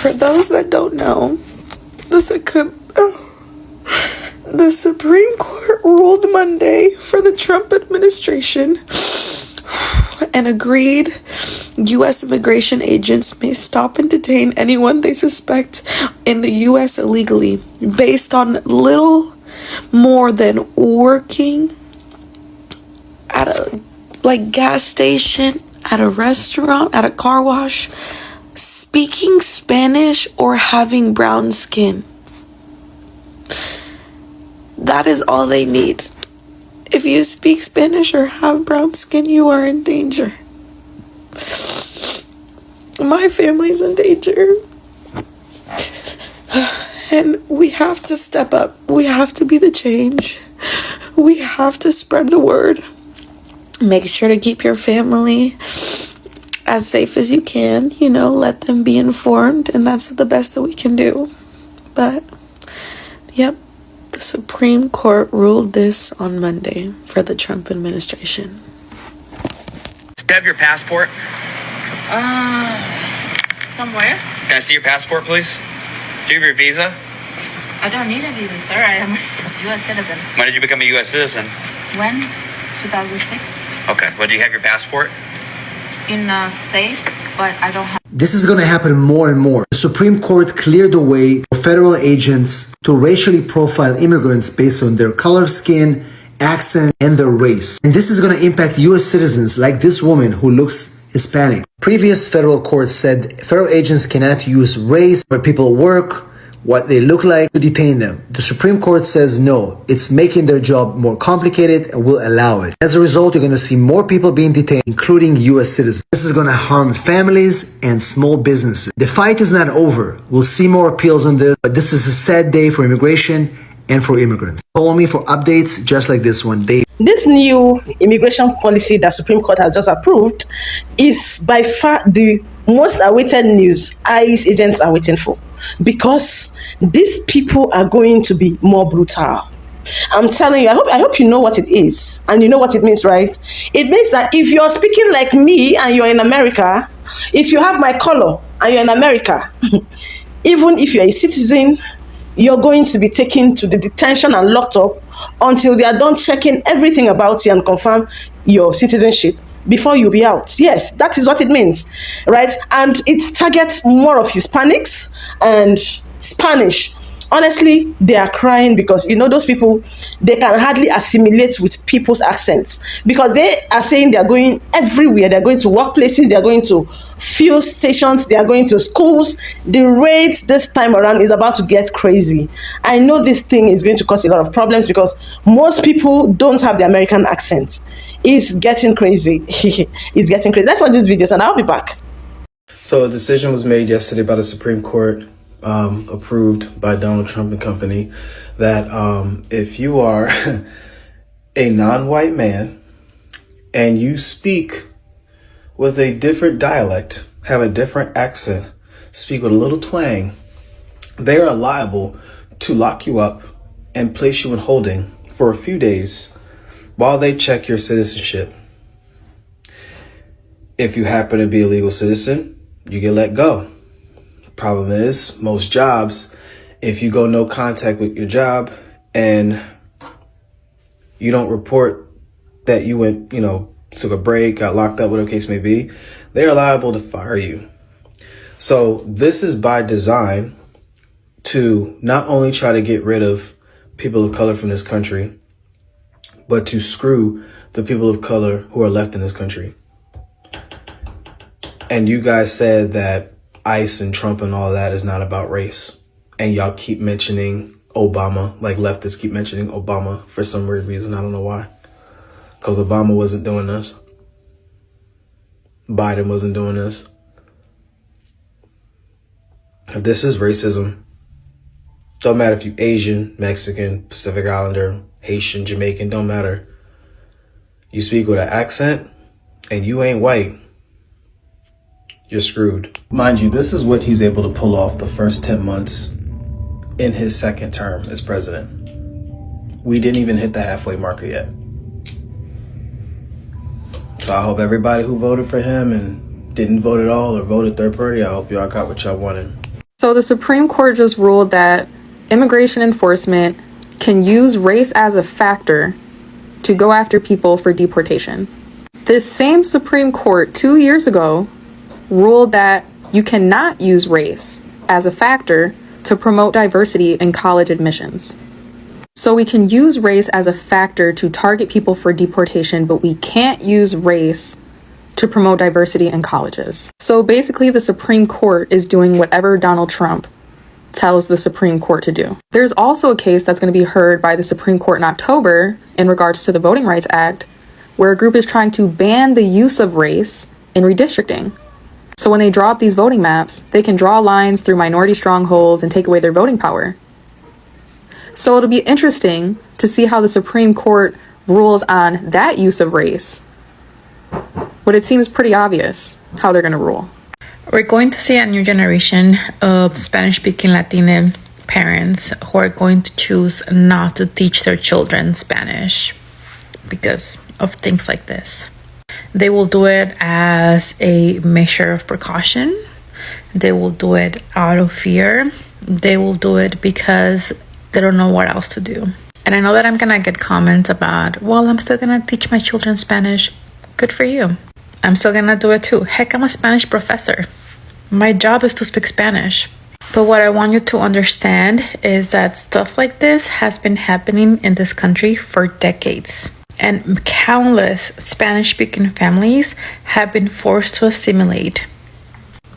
For those that don't know, the Supreme Court ruled Monday for the Trump administration and agreed U.S. immigration agents may stop and detain anyone they suspect in the U.S. illegally based on little more than working at a gas station, at a restaurant, at a car wash, speaking Spanish, or having brown skin. That is all they need. If you speak Spanish or have brown skin, you are in danger. My family's in danger. And we have to step up. We have to be the change. We have to spread the word. Make sure to keep your family as safe as you can. Let them be informed. And that's the best that we can do. But, yep. The Supreme Court ruled this on Monday for the Trump administration. Do you have your passport? Somewhere. Can I see your passport, please? Do you have your visa? I don't need a visa, sir. I am a U.S. citizen. When did you become a U.S. citizen? When? 2006. Okay. Well, do you have your passport? In a safe, but I don't have. This is going to happen more and more. The Supreme Court cleared the way for federal agents to racially profile immigrants based on their color of skin, accent, and their race. And this is going to impact U.S. citizens like this woman who looks Hispanic. Previous federal courts said federal agents cannot use race, where people work, what they look like, to detain them. The Supreme Court says no, it's making their job more complicated and will allow it. As a result, you're going to see more people being detained, including U.S. citizens. This is going to harm families and small businesses. The fight is not over. We'll see more appeals on this, but this is a sad day for immigration and for immigrants. Follow me for updates just like this one. This new immigration policy that Supreme Court has just approved is by far the most awaited news ICE agents are waiting for, because these people are going to be more brutal. I'm telling you, I hope you know what it is, and you know what it means, right? It means that if you're speaking like me and you're in America, if you have my color and you're in America, even if you're a citizen, you're going to be taken to the detention and locked up until they are done checking everything about you and confirm your citizenship before you'll be out. Yes, that is what it means, right? And it targets more of Hispanics and Spanish. Honestly, they are crying because, those people, they can hardly assimilate with people's accents, because they are saying they are going everywhere. They're going to workplaces, they're going to fuel stations, they are going to schools. The rate this time around is about to get crazy. I know this thing is going to cause a lot of problems because most people don't have the American accent. It's getting crazy. It's getting crazy. Let's watch these videos and I'll be back. So a decision was made yesterday by the Supreme Court, approved by Donald Trump and company, that if you are a non-white man and you speak with a different dialect, have a different accent, speak with a little twang, they are liable to lock you up and place you in holding for a few days while they check your citizenship. If you happen to be a legal citizen, you get let go. Problem is, most jobs, if you go no contact with your job and you don't report that you went, took a break, got locked up, whatever the case may be, they are liable to fire you. So this is by design to not only try to get rid of people of color from this country, but to screw the people of color who are left in this country. And you guys said that ICE and Trump and all that is not about race. And y'all keep mentioning Obama, like leftists keep mentioning Obama for some weird reason. I don't know why. Because Obama wasn't doing this. Biden wasn't doing this. This is racism. Don't matter if you're Asian, Mexican, Pacific Islander, Haitian, Jamaican, don't matter. You speak with an accent and you ain't white, you're screwed. Mind you, this is what he's able to pull off the first 10 months in his second term as president. We didn't even hit the halfway marker yet. So I hope everybody who voted for him and didn't vote at all or voted third party, I hope y'all got what y'all wanted. So the Supreme Court just ruled that immigration enforcement can use race as a factor to go after people for deportation. This same Supreme Court 2 years ago ruled that you cannot use race as a factor to promote diversity in college admissions. So we can use race as a factor to target people for deportation, but we can't use race to promote diversity in colleges. So basically the Supreme Court is doing whatever Donald Trump tells the Supreme Court to do. There's also a case that's going to be heard by the Supreme Court in October in regards to the Voting Rights Act, where a group is trying to ban the use of race in redistricting. So when they draw up these voting maps, they can draw lines through minority strongholds and take away their voting power. So it'll be interesting to see how the Supreme Court rules on that use of race. But it seems pretty obvious how they're going to rule. We're going to see a new generation of Spanish-speaking Latina parents who are going to choose not to teach their children Spanish because of things like this. They will do it as a measure of precaution. They will do it out of fear. They will do it because they don't know what else to do. And I know that I'm going to get comments about, well, I'm still going to teach my children Spanish. Good for you. I'm still going to do it too. Heck, I'm a Spanish professor. My job is to speak Spanish. But what I want you to understand is that stuff like this has been happening in this country for decades. And countless Spanish-speaking families have been forced to assimilate.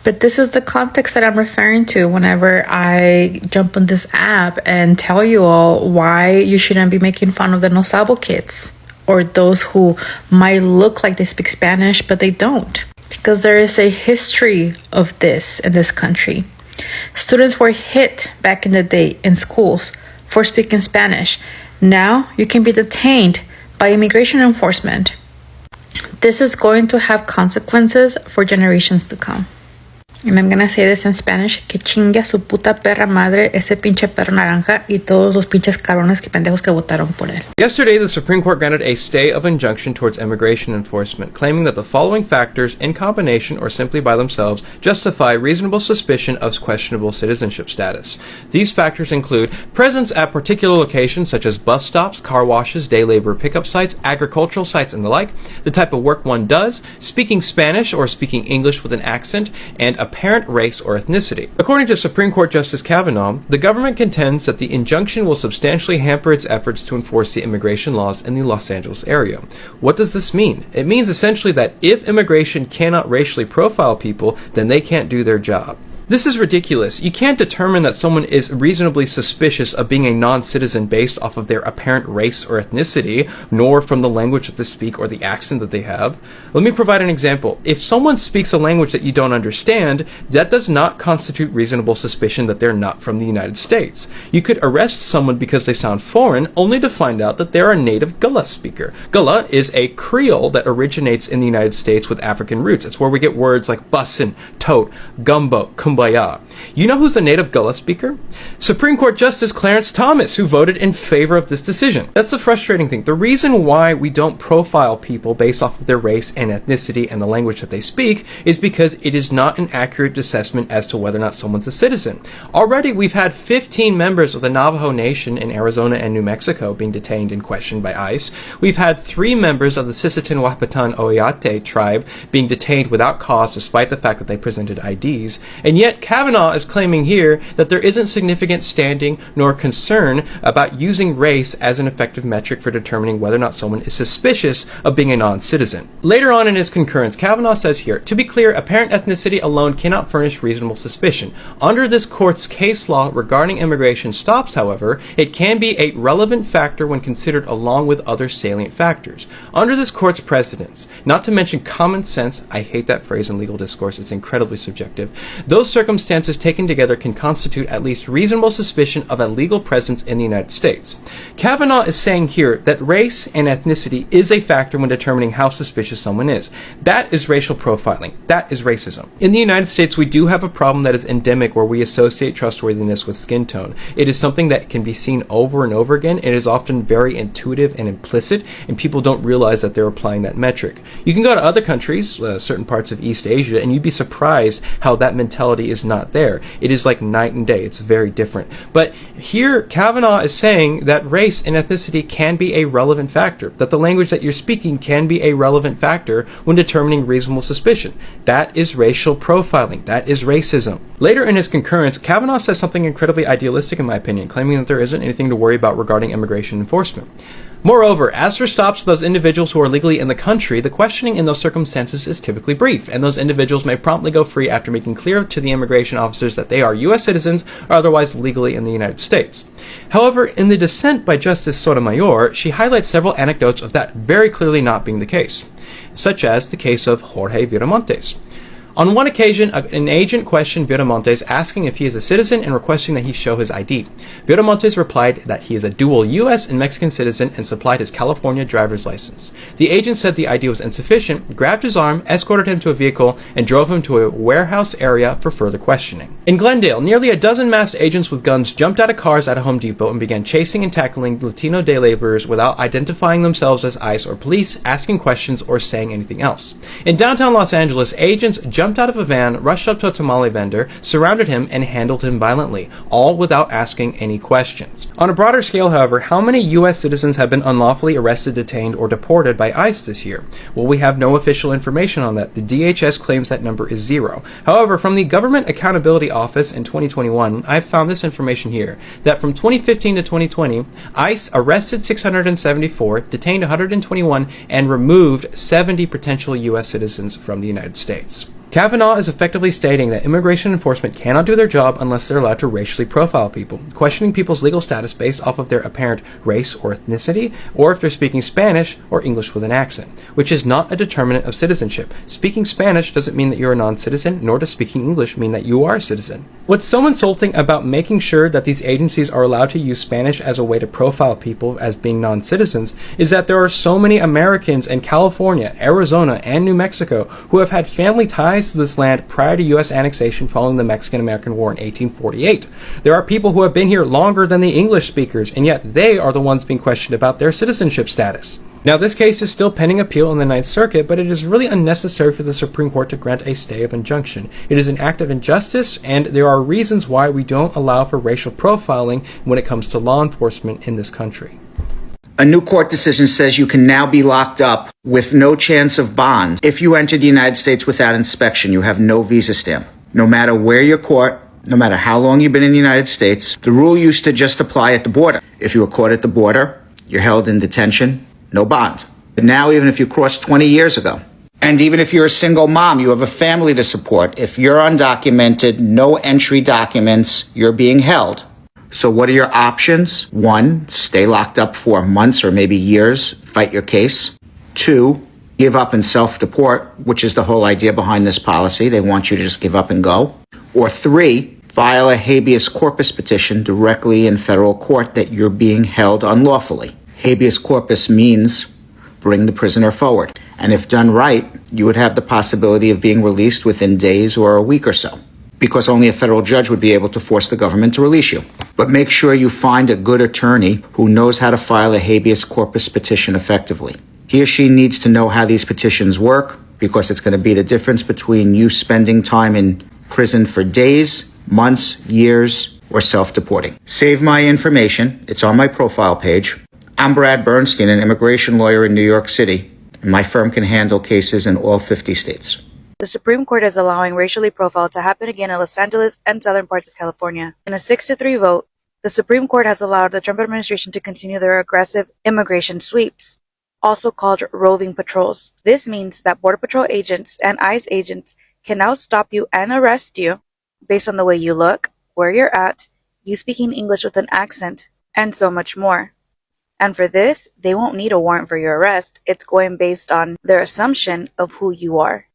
But this is the context that I'm referring to whenever I jump on this app and tell you all why you shouldn't be making fun of the no sabo kids or those who might look like they speak Spanish, but they don't. Because there is a history of this in this country. Students were hit back in the day in schools for speaking Spanish. Now you can be detained by immigration enforcement. This is going to have consequences for generations to come. And I'm gonna say this in Spanish, que chingue a su puta perra madre ese pinche perro naranja y todos los pinches cabrones que pendejos que votaron por él. Yesterday, the Supreme Court granted a stay of injunction towards immigration enforcement, claiming that the following factors, in combination or simply by themselves, justify reasonable suspicion of questionable citizenship status. These factors include presence at particular locations such as bus stops, car washes, day labor pickup sites, agricultural sites, and the like, the type of work one does, speaking Spanish or speaking English with an accent, and apparent race or ethnicity. According to Supreme Court Justice Kavanaugh, the government contends that the injunction will substantially hamper its efforts to enforce the immigration laws in the Los Angeles area. What does this mean? It means essentially that if immigration cannot racially profile people, then they can't do their job. This is ridiculous. You can't determine that someone is reasonably suspicious of being a non-citizen based off of their apparent race or ethnicity, nor from the language that they speak or the accent that they have. Let me provide an example. If someone speaks a language that you don't understand, that does not constitute reasonable suspicion that they're not from the United States. You could arrest someone because they sound foreign, only to find out that they're a native Gullah speaker. Gullah is a Creole that originates in the United States with African roots. It's where we get words like bussin', tote, gumbo, kumbaya. You know who's a native Gullah speaker? Supreme Court Justice Clarence Thomas, who voted in favor of this decision. That's the frustrating thing. The reason why we don't profile people based off of their race and ethnicity and the language that they speak is because it is not an accurate assessment as to whether or not someone's a citizen. Already, we've had 15 members of the Navajo Nation in Arizona and New Mexico being detained and questioned by ICE. We've had 3 members of the Sisseton Wahpeton Oyate tribe being detained without cause despite the fact that they presented IDs. And yet, Kavanaugh is claiming here that there isn't significant standing nor concern about using race as an effective metric for determining whether or not someone is suspicious of being a non-citizen. Later on in his concurrence, Kavanaugh says here, to be clear, apparent ethnicity alone cannot furnish reasonable suspicion. Under this court's case law regarding immigration stops, however, it can be a relevant factor when considered along with other salient factors. Under this court's precedents, not to mention common sense, I hate that phrase in legal discourse, it's incredibly subjective, those circumstances taken together can constitute at least reasonable suspicion of a legal presence in the United States. Kavanaugh is saying here that race and ethnicity is a factor when determining how suspicious someone is. That is racial profiling. That is racism. In the United States, we do have a problem that is endemic where we associate trustworthiness with skin tone. It is something that can be seen over and over again. It is often very intuitive and implicit, and people don't realize that they're applying that metric. You can go to other countries, certain parts of East Asia, and you'd be surprised how that mentality reality is not there. It is like night and day. It's very different. But here, Kavanaugh is saying that race and ethnicity can be a relevant factor, that the language that you're speaking can be a relevant factor when determining reasonable suspicion. That is racial profiling. That is racism. Later in his concurrence, Kavanaugh says something incredibly idealistic in my opinion, claiming that there isn't anything to worry about regarding immigration enforcement. Moreover, as for stops for those individuals who are legally in the country, the questioning in those circumstances is typically brief, and those individuals may promptly go free after making clear to the immigration officers that they are U.S. citizens or otherwise legally in the United States. However, in the dissent by Justice Sotomayor, she highlights several anecdotes of that very clearly not being the case, such as the case of Jorge Viramontes. On one occasion, an agent questioned Viramontes, asking if he is a citizen and requesting that he show his ID. Viramontes replied that he is a dual U.S. and Mexican citizen and supplied his California driver's license. The agent said the ID was insufficient, grabbed his arm, escorted him to a vehicle, and drove him to a warehouse area for further questioning. In Glendale, nearly a dozen masked agents with guns jumped out of cars at a Home Depot and began chasing and tackling Latino day laborers without identifying themselves as ICE or police, asking questions, or saying anything else. In downtown Los Angeles, agents jumped out of a van, rushed up to a tamale vendor, surrounded him, and handled him violently, all without asking any questions. On a broader scale, however, how many U.S. citizens have been unlawfully arrested, detained, or deported by ICE this year? Well, we have no official information on that. The DHS claims that number is 0. However, from the Government Accountability Office in 2021, I've found this information here, that from 2015 to 2020, ICE arrested 674, detained 121, and removed 70 potential U.S. citizens from the United States. Kavanaugh is effectively stating that immigration enforcement cannot do their job unless they're allowed to racially profile people, questioning people's legal status based off of their apparent race or ethnicity, or if they're speaking Spanish or English with an accent, which is not a determinant of citizenship. Speaking Spanish doesn't mean that you're a non-citizen, nor does speaking English mean that you are a citizen. What's so insulting about making sure that these agencies are allowed to use Spanish as a way to profile people as being non-citizens is that there are so many Americans in California, Arizona, and New Mexico who have had family ties to this land prior to U.S. annexation following the Mexican-American War in 1848. There are people who have been here longer than the English speakers, and yet they are the ones being questioned about their citizenship status. Now, this case is still pending appeal in the Ninth Circuit, but it is really unnecessary for the Supreme Court to grant a stay of injunction. It is an act of injustice, and there are reasons why we don't allow for racial profiling when it comes to law enforcement in this country. A new court decision says you can now be locked up with no chance of bond. If you enter the United States without inspection, you have no visa stamp. No matter where you're caught, no matter how long you've been in the United States, the rule used to just apply at the border. If you were caught at the border, you're held in detention, no bond. But now, even if you crossed 20 years ago, and even if you're a single mom, you have a family to support, if you're undocumented, no entry documents, you're being held. So what are your options? 1, stay locked up for months or maybe years, fight your case. 2, give up and self-deport, which is the whole idea behind this policy. They want you to just give up and go. Or 3, file a habeas corpus petition directly in federal court that you're being held unlawfully. Habeas corpus means bring the prisoner forward. And if done right, you would have the possibility of being released within days or a week or so, because only a federal judge would be able to force the government to release you. But make sure you find a good attorney who knows how to file a habeas corpus petition effectively. He or she needs to know how these petitions work, because it's going to be the difference between you spending time in prison for days, months, years, or self-deporting. Save my information. It's on my profile page. I'm Brad Bernstein, an immigration lawyer in New York City, and my firm can handle cases in all 50 states. The Supreme Court is allowing racially profile to happen again in Los Angeles and southern parts of California. In a 6-3 vote, the Supreme Court has allowed the Trump administration to continue their aggressive immigration sweeps, also called roving patrols. This means that Border Patrol agents and ICE agents can now stop you and arrest you based on the way you look, where you're at, you speaking English with an accent, and so much more. And for this, they won't need a warrant for your arrest. It's going based on their assumption of who you are.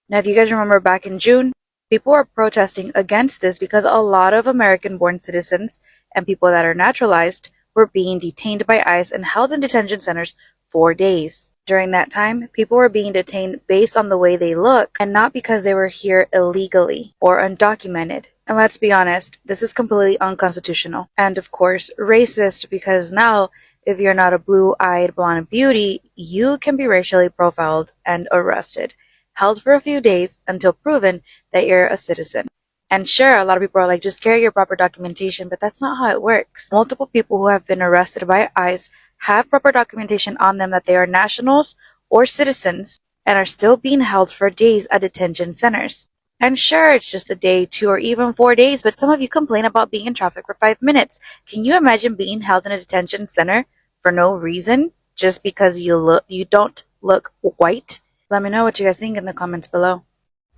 Now, if you guys remember back in June, people were protesting against this because a lot of American-born citizens and people that are naturalized were being detained by ICE and held in detention centers for days. During that time, people were being detained based on the way they look and not because they were here illegally or undocumented. And let's be honest, this is completely unconstitutional. And of course, racist, because now, if you're not a blue-eyed blonde beauty, you can be racially profiled and arrested, held for a few days until proven that you're a citizen. And sure, a lot of people are like, just carry your proper documentation, but that's not how it works. Multiple people who have been arrested by ICE have proper documentation on them that they are nationals or citizens and are still being held for days at detention centers. And sure, it's just a day, 2, or even 4 days, but some of you complain about being in traffic for 5 minutes. Can you imagine being held in a detention center for no reason, just because you don't look white? Let me know what you guys think in the comments below.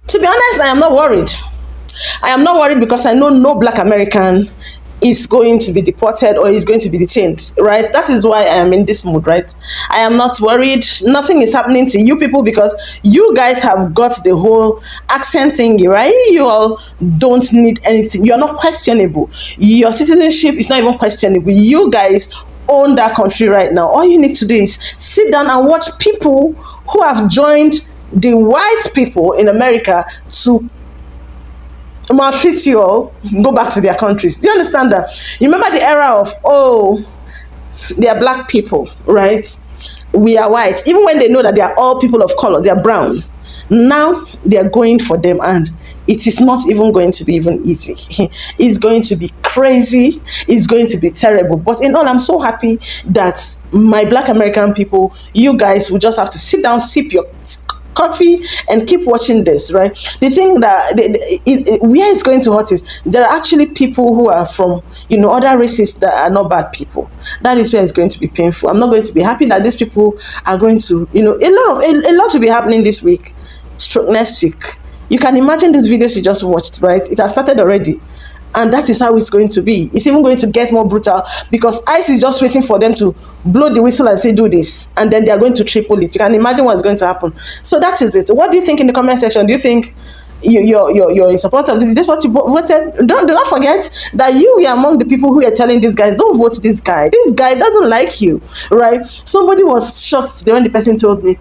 To be honest, I am not worried. I am not worried because I know no Black American is going to be deported or is going to be detained, right? That is why I am in this mood, right? I am not worried. Nothing is happening to you people because you guys have got the whole accent thingy, right? You all don't need anything. You're not questionable. Your citizenship is not even questionable. You guys own that country right now. All you need to do is sit down and watch people who have joined the white people in America to maltreat you all, go back to their countries. Do you understand that? You remember the era of, oh, they are black people, right? We are white. Even when they know that they are all people of color, they are brown. Now they are going for them, and it is not even going to be even easy. It's going to be crazy. It's going to be terrible. But in all, I'm so happy that my Black American people, you guys will just have to sit down, sip your coffee and keep watching this, right? The thing that where it's going to hurt is there are actually people who are from other races that are not bad people. That is where it's going to be painful. I'm not going to be happy that these people are going to a lot will be happening this week, stroke next week. You can imagine these videos you just watched, right? It has started already. And that is how it's going to be. It's even going to get more brutal because ICE is just waiting for them to blow the whistle and say, do this. And then they are going to triple it. You can imagine what's going to happen. So that is it. What do you think in the comment section? Do you think you're in support of this? Is this what you voted? Do not forget that you were among the people who are telling these guys, don't vote this guy. This guy doesn't like you, right? Somebody was shocked today when the person told me,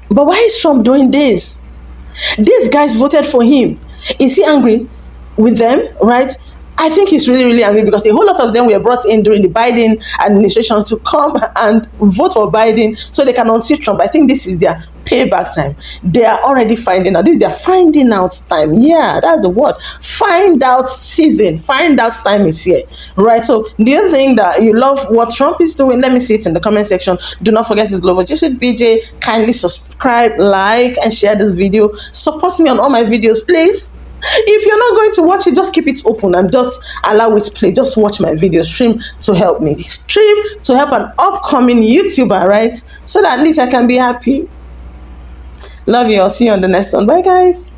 but why is Trump doing this? These guys voted for him. Is he angry with them, right? I think he's really, really angry because a whole lot of them were brought in during the Biden administration to come and vote for Biden so they can unseat Trump. I think this is their payback time. They are already finding out. This is their finding out time. Yeah, that's the word. Find out season. Find out time is here, right? So do you think that you love what Trump is doing? Let me see it in the comment section. Do not forget his global Jesuit BJ. Kindly subscribe, like, and share this video. Support me on all my videos, please. If you're not going to watch it, just keep it open and just allow it to play. Just watch my video. Stream to help me. Stream to help an upcoming YouTuber, right? So that at least I can be happy. Love you. I'll see you on the next one. Bye, guys.